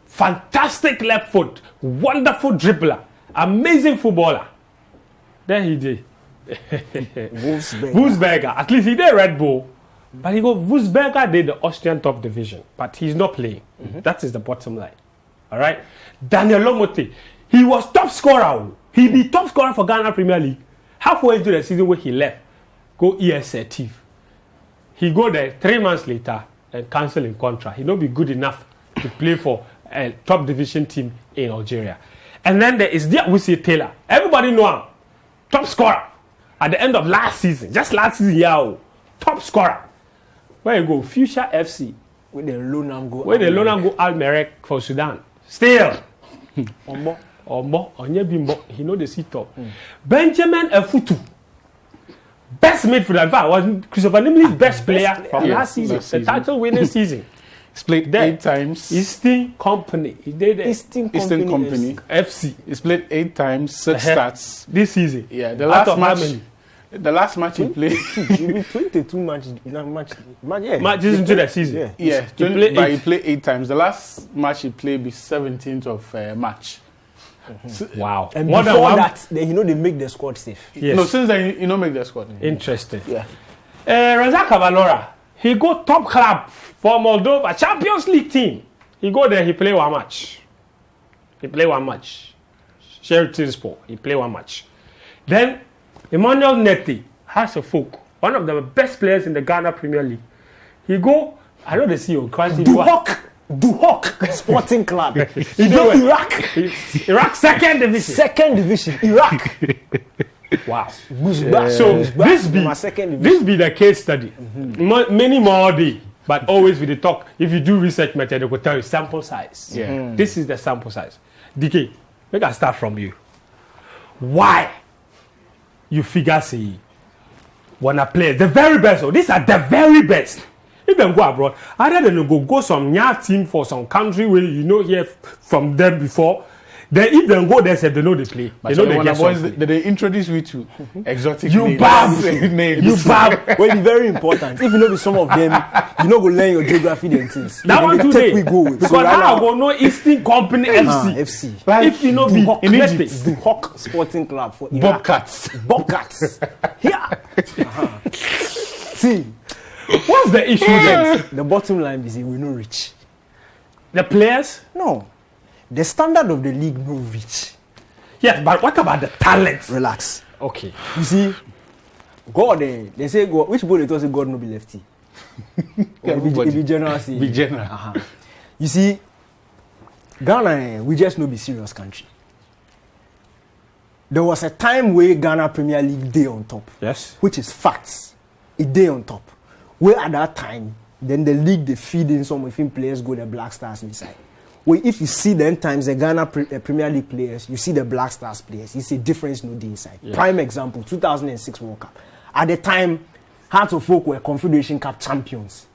Fantastic left foot, wonderful dribbler, amazing footballer. Then he did. Wolfsberger. At least he did Red Bull. But he go, Wolfsberger did the Austrian top division. But he's not playing. That is the bottom line. All right? Daniel Lomote. He was top scorer. He be top scorer for Ghana Premier League. Halfway into the season where he left, go ESL Thief. He go there 3 months later and cancel in contract. He not be good enough to play for a top division team in Algeria. And then there is Diawusi Taylor. Everybody know him. Top scorer at the end of last season. Just last season, yeah. Top scorer. Where you go? Fuchsia FC. Where they loan him go Al Merrek for Sudan. Still. Ombo. He know the seat top. Benjamin Efutu. Best midfielder. In fact, was Christopher Nimley's best player from last season. The title winning season. He's played 8 times. Eastern Company. He did Eastern Company. FC. He's played 8 times, 6 starts. This season. Yeah, the last match he played. He played 22 matches matches into the season. Yeah. He played 8 times. The last match he played be 17th of March. Wow. And more before that, they make the squad safe. Yes. No, since then, you don't make the squad. Interesting. Yeah. Razak Cavalora, he go top club for Moldova, Champions League team. He go there, he play one match. Sheraton Sport, he play one match. Then, Emmanuel Neti, House of Folk, one of the best players in the Ghana Premier League. He go, I know the CEO, Duhok Sporting Club. He go Iraq, 2nd division. 2nd division, Iraq. Wow. So this be the case study. Many more day, but always with the talk. If you do research method, they will tell you sample size. Yeah. This is the sample size. DK, make us start from you. Why you figure say wanna play the very best? So these are the very best. If them go abroad, either they go some new team for some country where hear from them before. Then if they go there, they know they play. But they know they get something. They introduce you to exotic names. You bab. Well, it's very important. If you know some of them, you know go learn your geography and things. That one today. We go with. Because so now I go know Eastern Company FC. Like, if you know be in Egypt, Duhok Sporting Club for Iraq. Bobcats. Here. See, what's the issue then? The bottom line is we no reach. The players? No. The standard of the league no reach. Yes, but what about the talent? Relax. Okay. You see, God, they say God. Which boy they talk say God no be lefty? It be general. Be general. You see, Ghana, we just no be serious country. There was a time where Ghana Premier League day on top. Yes. Which is facts. It day on top. Where at that time, then the league they feed in some of them players go the Black Stars inside. Well, if you see the end times the Ghana Premier League players, you see the Black Stars players, you see difference no day inside. Yeah. Prime example, 2006 World Cup. At the time, Hearts of Oak were Confederation Cup champions.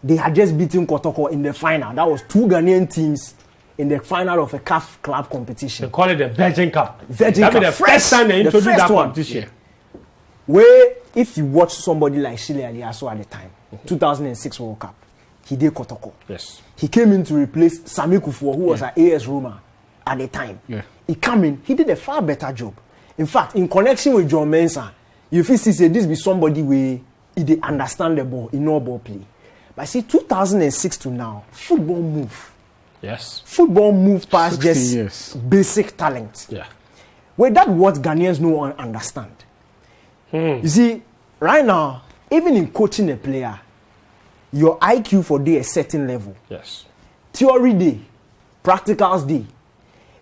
they had just beaten Kotoko in the final. That was 2 Ghanaian teams in the final of a CAF club competition. They call it the Virgin Cup. Virgin Cup. Cup. The first time they introduced that competition. Where if you watch somebody like Shile Aliaso at the time, 2006 World Cup, he did Kotoko. Yes. He came in to replace Sami Kufuor, who was at AS Roma at the time. Yeah. He came in, he did a far better job. In fact, in connection with John Mensah, you feel say this be somebody where he understand the ball, he know ball play. But see, 2006 to now, football move. Yes. Football move past just years. basic talent. Yeah. Well, that's what Ghanaians know and understand. You see, right now, even in coaching a player, your IQ for day a certain level. Yes. Theory day, practicals day.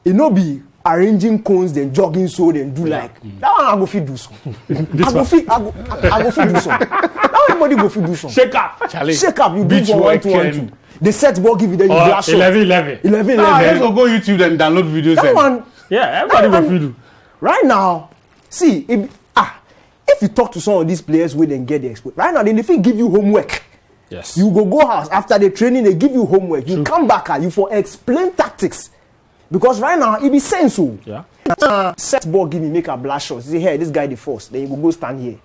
It no be arranging cones, then jogging so, then do like that one. I go fit do some. I go fit do some. That everybody go fit do some. Shake up. Charlie. Shake up. You do Beach 1 2 1 2. The set ball give you then you blast shot. 11-11. 11. Let's go YouTube and download videos. That one. Yeah, everybody That go one- feel. Right now, see, if you talk to some of these players where they get the expert, right now they fit give you homework. Yes. You go house after the training, they give you homework. You come back, you for explain tactics. Because right now, it be sense. Yeah. Set ball, give me, make a blast shot. Say, hey, this guy the first. Then you go stand here.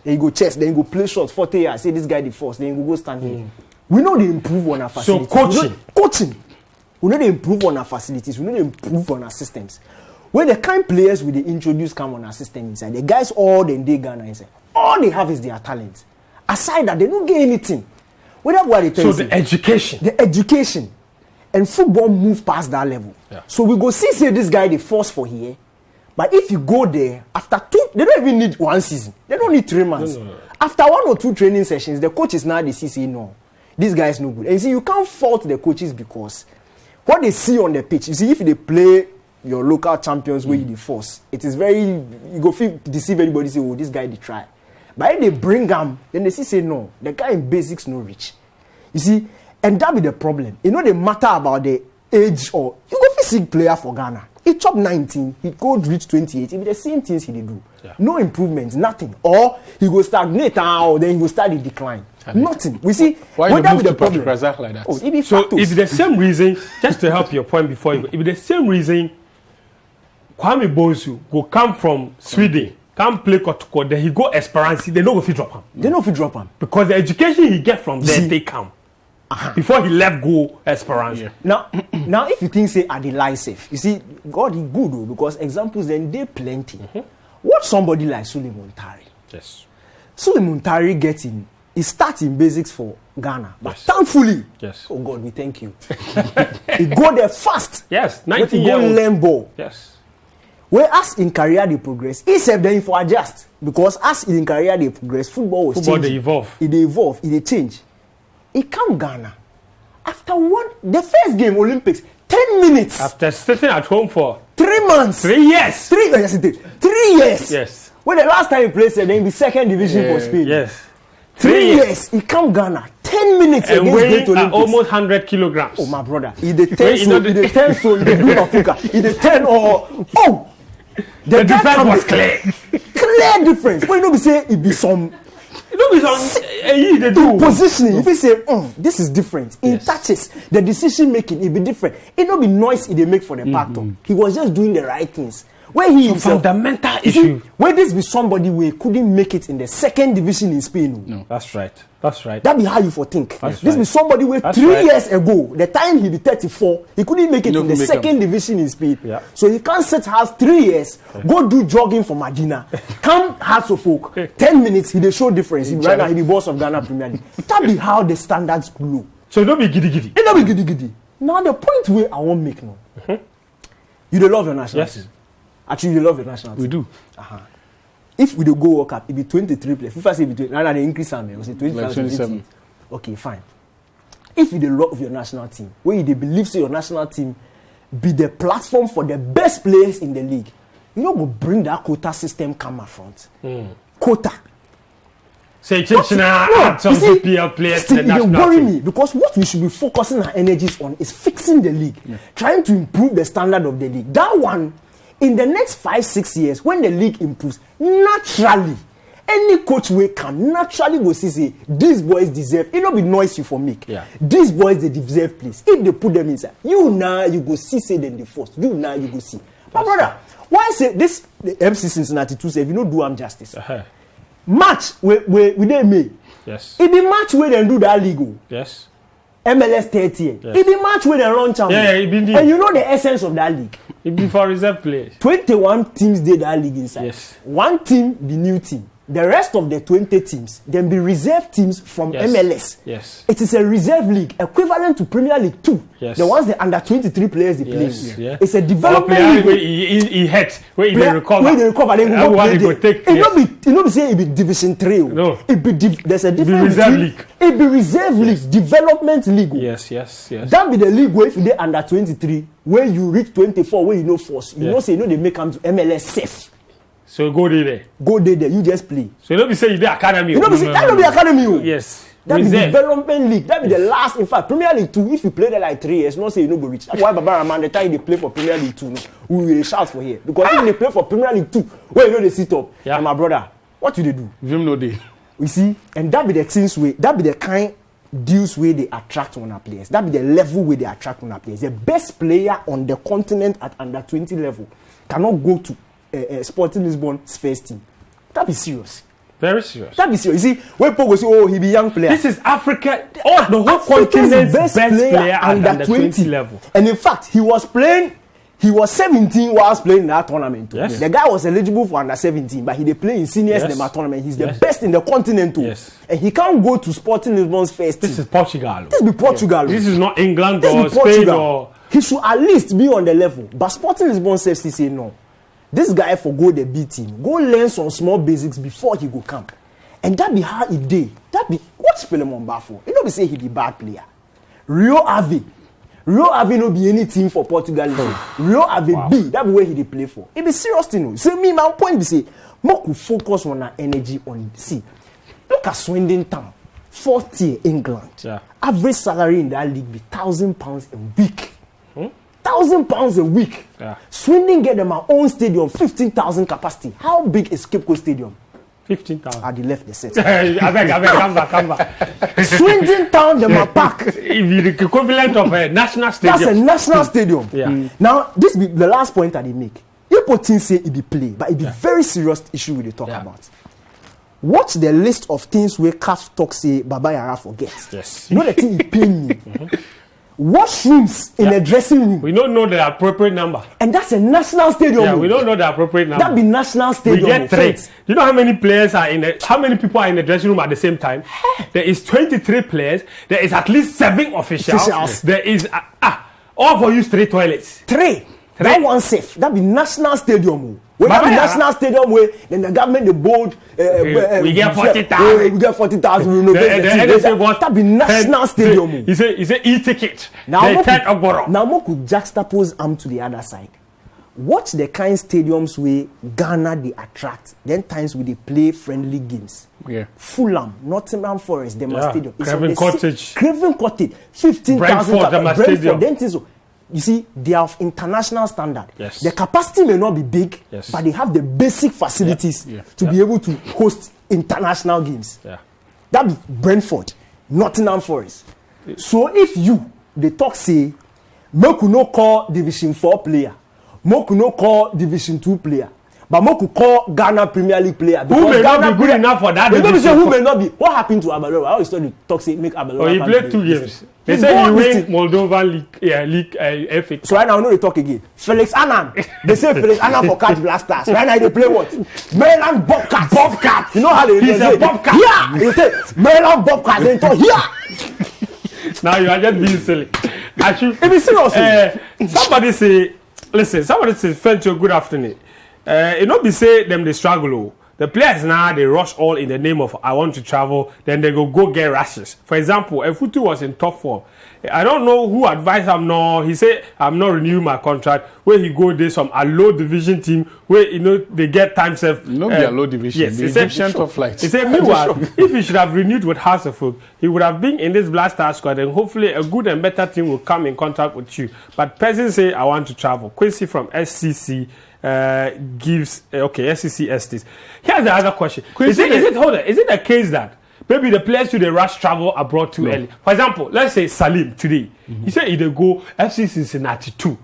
Then you go chest. Then you go play shots. 40 yards. Say, this guy the first. Then you go stand here. We know they improve on our facilities. Coaching. We know they improve on our facilities. We know they improve on our systems. When the kind players we they introduce come on our system inside, the guys all they Ghana inside, all they have is their talent. Aside that, they don't get anything. Whatever what they tell So you. the education. And football move past that level. Yeah. So we go say this guy the force for here. But if you go there after 2, they don't even need 1 season. They don't need 3 months. No. After 1 or 2 training sessions, the coaches now they say no, this guy is no good. And you see, you can't fault the coaches because what they see on the pitch. You see, if they play your local champions where you the force, it is very you go feel deceive anybody say oh this guy they try. But if they bring them, then they say no, the guy in basics no reach. You see, and that be the problem. You know the matter about the age or you go physical player for Ghana. He chop 19, he go reach 28. It be the same things he dey do. Yeah. No improvement, nothing. Or he go stagnate or then he go start the decline. Nothing. We see Why well, you that move be to the problem. Patrick Razak like that? Oh, it be So factors. it's the same reason, just to help your point before you go, it's the same reason Kwame Bonsu go come from Sweden, come play Kotoko, then he go Esperance, they don't go fit drop him. They know if you drop him. Because the education he get from there, See? they come. Before he left go Esperance. Yeah. Now if you think say are the lie safe, you see God he good though, because examples then they plenty. Watch somebody like Suleiman Tari. Yes. Suleiman Tari getting he starts in basics for Ghana, but Yes. thankfully, Yes. oh God, we thank you. He go there fast. Yes, He 19 go years old. learn ball. Yes. Whereas in career they progress, he said then for adjust because as in career they progress, football was Football, changing. they evolve. It evolve, it change. He come Ghana after the first game Olympics 10 minutes, After sitting at home for 3 months, 3 years. 3 yes, it did. 3 years. Yes. When the last time he played, then in the second division for Spain. Yes. 3 years. He come Ghana 10 minutes And against weighing Great Olympics. almost 100 kilograms. Oh my brother, he the 10 Wait, you so, know he the 10 so, he the do Africa, he the 10 or The guy defense come was with clear. clear difference. When you know we say it be some You know, they do. positioning. If you say this is different in Yes. touches, the decision making it be different. It not be noise it they make for the part of. He was just doing the right things. Where he himself, Fundamental you see, issue. where this be somebody who couldn't make it in the second division in Spain. No. That's right. That's right. That be how you for think. That's This be right. somebody who That's 3 right. years ago, the time he be 34, he couldn't make it No, in the make second division in Spain. Yeah. So he can't sit house 3 years, go do jogging for Medina, come Hearts of Folk, 10 minutes, he dey show difference. Right now he the boss of Ghana Premier League. That be how the standards grow. So don't be giddy giddy. It not be giddy giddy. Now the point where I won't make now. You dey love your national Yes. team. Actually, you love your national team. We do. If we dey go World Cup, it be 23 players. FIFA say between now they increase am. It was 25 Like 27. Okay, fine. If you dey love your national team, where you dey believe say your national team be the platform for the best players in the league, you no go bring that quota system come up front. Quota. Say Chichina add some you see, GPL players still, to the it dey national worry team. me because what we should be focusing our energies on is fixing the league, trying to improve the standard of the league. That one, in the next 5-6 years, when the league improves, naturally, Any coach way can naturally go see say these boys deserve. It not be noise you for make. Yeah. These boys they deserve place. If they put them inside, you now you go see say them the first. You now you go see. My brother, why say this the FC Cincinnati 2 say if you don't do them justice? Match we they make. Yes. It be match where they do that legal. Yes. MLS 30. Yes. It be match where they run champion. Yeah, it be and you know the essence of that league. It be for reserve players. 21 teams did that league inside. Yes. One team be new team. The rest of the 20 teams, then be reserve teams from MLS. Yes. It is a reserve league equivalent to Premier League 2. Yes. The ones the under 23 players they play. Yeah. It's a development league. Where he hurt, where he recover. Where they recover, then go play. It not be say it be Division 3. No. It be there's a different reserve league. It be reserve league, development league. Yes. That be the league where if you dey under 23, where you reach 24, where you know force. You know say you know they make them to MLS safe. So go there. Go there. You just play. So you don't be say you the academy. You know be say that don't be academy. Yes. That be development league. That be the last. In fact, Premier League 2. If you play there like 3 years, not say you no go reach. That's why Baba Rahman the time they play for Premier League 2, we will shout for here because if they play for Premier League 2, where you know they sit up. Yeah. And my brother, what do they do? Them no day. You see, and that be the things way. That be the kind deals where they attract on our players. That be the level where they attract on our players. The best player on the continent at under 20 level cannot go to Sporting Lisbon's first team. That be serious. Very serious. That be serious. You see, when people say, "Oh, he be young player." This is Africa. Oh, the whole continent's best player at under 20 level. And in fact, he was playing. He was 17 whilst playing in that tournament. Yes. The guy was eligible for under 17, but he dey play in seniors in the tournament. He's the best in the continent. Yes. And he can't go to Sporting Lisbon's first team. This is Portugal. This be Portugal. This is not England or Spain or. He should at least be on the level. But Sporting Lisbon says he say no. This guy for go the B team. Go learn some small basics before he go camp. And that be how he did. That be what's Philemon Bafo. You know be say he be bad player. Rio Ave no be any team for Portugal. Rio Ave B. That be where he dey play for. It be serious thing. So me my point be say more could focus on our energy on see. Look at Swindon Town, 4th tier England. Yeah. Average salary in that league be £1,000 a week. £1,000 a week. Yeah. Swindon get them our own stadium, 15,000 capacity. How big is Cape Coast Stadium? 15,000. They left the set. I beg, come back. Swindon Town, them are pack. The equivalent of a national stadium. That's a national stadium. Yeah. Now, this be the last point that they make. People think say it be play, but it be very serious issue we dey talk about. Watch the list of things where CAF talk say Baba Yara forgets. Yes. You know the thing it pain me. Washrooms in a dressing room. We don't know the appropriate number. And that's a national stadium. Yeah, we don't know the appropriate number. That be national stadium. We get three. You know how many players are how many people are in the dressing room at the same time? There is 23 players. There is at least 7 officials. There is all for use 3 toilets. 3. That one safe. That be national stadium. When that be national stadium where then the government the board we get 40,000. We get 40,000. That be national stadium. He say e-ticket. Now more could juxtapose arm to the other side. Watch the kind stadiums where Ghana they attract. Then times where they play friendly games. Yeah. Fulham, Nottingham Forest, them stadium. Craven Cottage. 15,000. Brentford, Brentford. You see, they have international standard. Yes. The capacity may not be big, yes, but they have the basic facilities to be able to host international games. Yeah. That be Brentford, Nottingham Forest. So if they talk say, Moku no call Division 4 player, Moku no call Division 2 player, but Moku call Ghana Premier League player. Who may not be good enough for that? Who may not be? What happened to Abalola? I always thought the talk say make Abalola. Oh, he played 2 games. They say he win Moldovan League FA. So right now, I know they talk again. Felix Annan. They say Felix Annan for Catch Blasters. Right now, they play what? Maryland Bobcats. Bobcats. You know how they He's a Bobcat. Yeah. They say Maryland Bobcats. They talk here. Now you are just being silly. It be serious. Somebody say, Fencho, good afternoon. It not be say them they struggle. The players now they rush all in the name of I want to travel, then they go get rashes. For example, if Futu was in top form, I don't know who advised him. No, he said I'm not renewing my contract. Where he go there some a low division team where they get time serve. Be a low division. Yes, the Egyptian top flight. He said meanwhile, if he should have renewed with House of Folk, he would have been in this Black Star squad, and hopefully a good and better team will come in contact with you. But person say I want to travel. Quincy from SCC. Gives SCC Estes. Here's the other question: is it a case that maybe the players should rush travel abroad too early? For example, let's say Salim today. He said he go FC Cincinnati 2.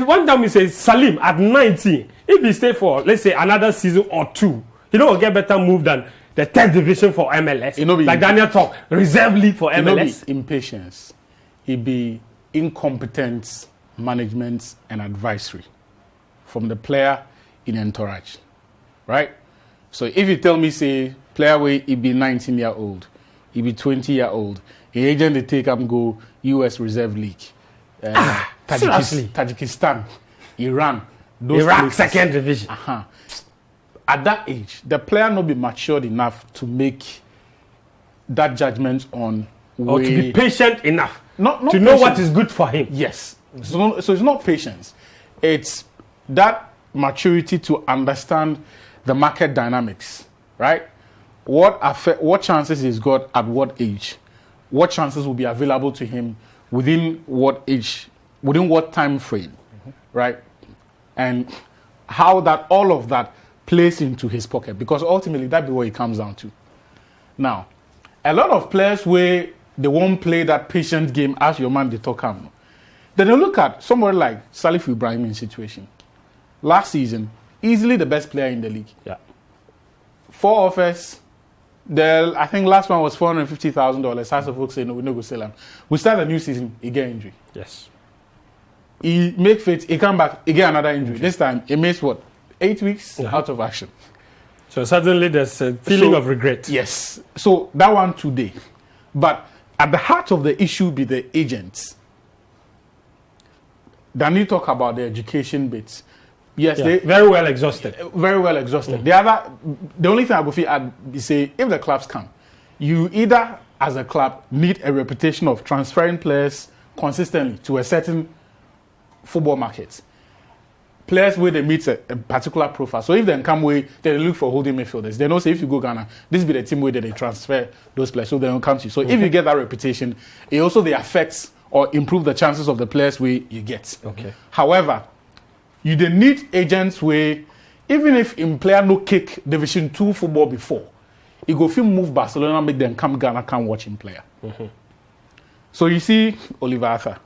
One time he says Salim at 19. If he stay for let's say another season or two, he don't get better move than the 10th division for MLS. Like Daniel talk, reserve league for MLS. Be impatience. It be incompetence, management, and advisory from the player in entourage, right? So if you tell me, say, player way, he be 19-year-old, he be 20-year-old, the agent they take him go U.S. Reserve League, Tajikistan, Iran, Iraq places. second division. At that age, the player not be matured enough to make that judgment on or to be patient enough not to know what is good for him. Yes. So it's not patience. It's that maturity to understand the market dynamics, right? What chances he's got at what age? What chances will be available to him within what age, within what time frame, right? And how that all of that plays into his pocket, because ultimately that'd be what it comes down to. Now, a lot of players where they won't play that patient game as your man they talk about. Then you look at somebody like Salif Ibrahim's situation. Last season, easily the best player in the league. Yeah. 4 offers. I think last one was $450,000. House of Folk say no, we no go sell him. We start a new season, he get injury. Yes. He make fit, he come back, he get another injury. This time, he missed 8 weeks out of action. So suddenly there's a feeling of regret. Yes. So that one today. But at the heart of the issue be the agents. Then you talk about the education bits. Yes, they very well exhausted. Very well exhausted. The only thing I would feel I'd say, if the clubs come, you either as a club need a reputation of transferring players consistently to a certain football market. Players where they meet a particular profile. So if they come where they look for holding midfielders, they know say if you go Ghana, this be the team where they transfer those players. So they don't come to you. So if you get that reputation, it also affects or improve the chances of the players where you get. Okay. However, you then need agents where even if in player no kick Division 2 football before, you go feel move Barcelona, make them come Ghana, come watch him player. So you see Oliver Arthur,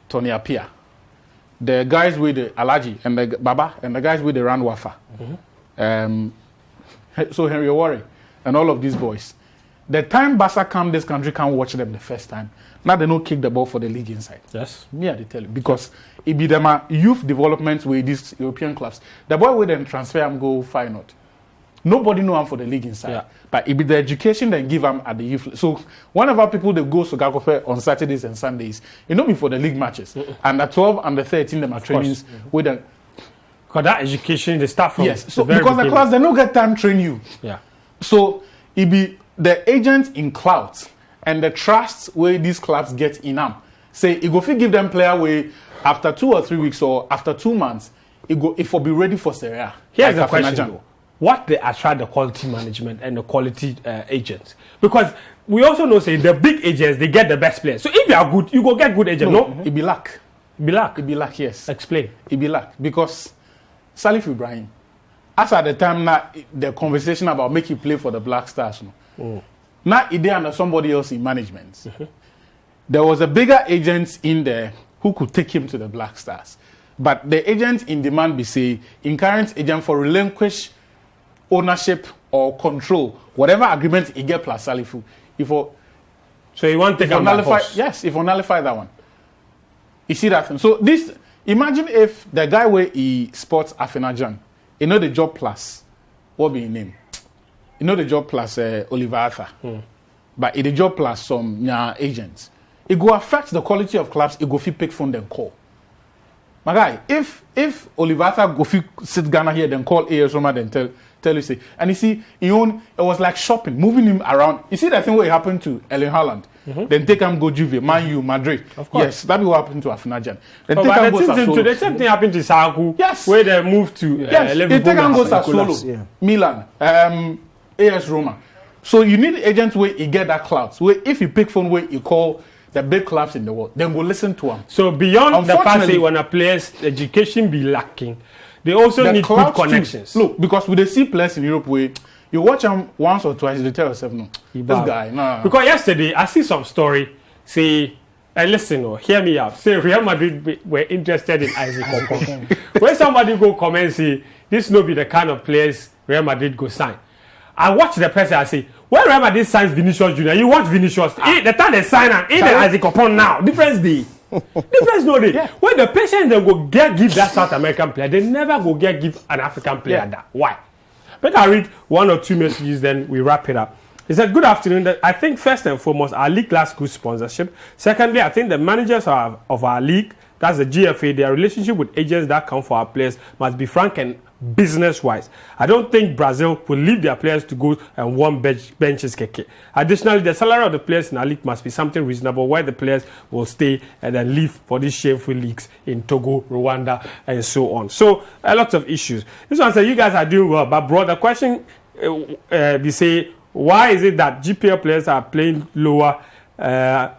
Tony Appiah, the guys with the Alaji and the Baba and the guys with the run WAFA. So Henry Owori and all of these boys. The time Barca come this country can't watch them the first time. Now they don't kick the ball for the league inside. Yes. Me, I tell you. Because it be them youth development with these European clubs. The boy will then transfer and go fine not. Nobody know him for the league inside. Yeah. But it be the education they give them at the youth. So whenever people they go to Gakofe on Saturdays and Sundays, it not be for the league matches. And the 12 and the 13 them are trainings with them. Because that education they start from. Yes. So because the class they don't get time train you. Yeah. So it be the agents in clout and the trust where these clubs get in them. Say it go give them player where after 2 or 3 weeks or after 2 months, it will be ready for Serie A. Here's the question. What they attract the quality management and the quality agents? Because we also know say the big agents they get the best players. So if you are good, you go get good agents. No, it be luck. Be luck. It be luck. Yes. Explain. It be luck because Salif Ibrahim, as at the time now the conversation about make you play for the Black Stars. Now it under somebody else in management. There was a bigger agent in there who could take him to the Black Stars, but the agent in demand be say in current agent for relinquish ownership or control, whatever agreement he get plus Salifu. So you want to take nullify? Yes, if you nullify that one. You see that thing. So this, imagine if the guy where he sports Afenajan, you know the job plus, what be his name? You know the job plus Oliver Arthur, but it the job plus some agents. It go affect the quality of clubs. It go fit pick phone then call. My guy, if Olivata Gofi sit Ghana here, then call AS Roma, then tell you say, and you see, it was like shopping, moving him around. You see that thing what happened to Erling Haaland? Then take him go Juve, Man U, Madrid. Of course. Yes, that be what happened to Afinajan. Then take him go Sassuolo. The same thing happened to Saku. Yes. Where they moved to Liverpool. They take him go Sassuolo, Milan, AS Roma. So you need agents where you get that clout. Where if you pick phone where you call the big clubs in the world, then go listen to them. So beyond the fact that when a player's education be lacking, they also need good connections. Too. Look, because with the C players in Europe where you watch them once or twice, they tell yourself, no, this guy, no. Because yesterday, I see some story, say, listen, hear me out. Say, Real Madrid were interested in Isaac Okon. When somebody go comment, say, this no be the kind of players Real Madrid go sign. I watch the person, I say, when Real Madrid signs Vinicius Jr., you want Vinicius. The time they sign him, the Isaac Okon now. Difference day. Difference no day. Yeah. When the patients they go give that South American player, they never go give an African player that. Why? But I read one or two messages, then we wrap it up. He said, good afternoon. I think first and foremost, our league lacks good sponsorship. Secondly, I think the managers of our league, that's the GFA, their relationship with agents that come for our players must be frank and business-wise. I don't think Brazil will leave their players to go and warm benches. Additionally, the salary of the players in our league must be something reasonable where the players will stay and then leave for these shameful leagues in Togo, Rwanda, and so on. So, a lot of issues. This one says, you guys are doing well, but bro, the question, we say, why is it that GPL players are playing lower? Why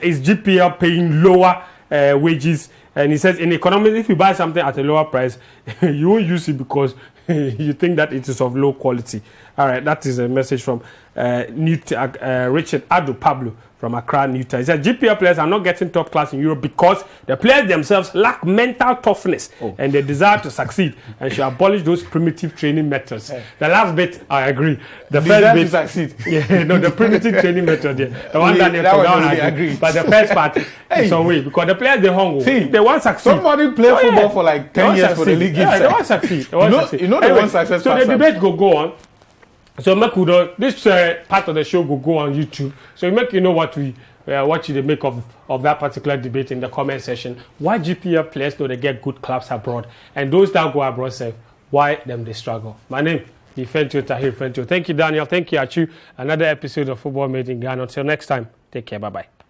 is GPL paying lower wages? And he says, in economics, if you buy something at a lower price, you won't use it because you think that it is of low quality. All right, that is a message from Richard Ado Pablo from Accra, Newton. He said, GPL players are not getting top class in Europe because the players themselves lack mental toughness and they desire to succeed and should abolish those primitive training methods. The last bit, I agree. The first bit, succeed. The primitive training method. The one that I agree. But the first part is some way because the players they hungry. See, they want succeed. Somebody play football for like 10 years for the league. They want succeed. You know they want success. So the debate go on. So this part of the show will go on YouTube. So you know what you make of that particular debate in the comment section. Why GPL players do they get good clubs abroad, and those that go abroad say why them they struggle. My name is Fentio Tahir Fentio. Thank you, Daniel. Thank you, Achu. Another episode of Football Made in Ghana. Until next time, take care. Bye bye.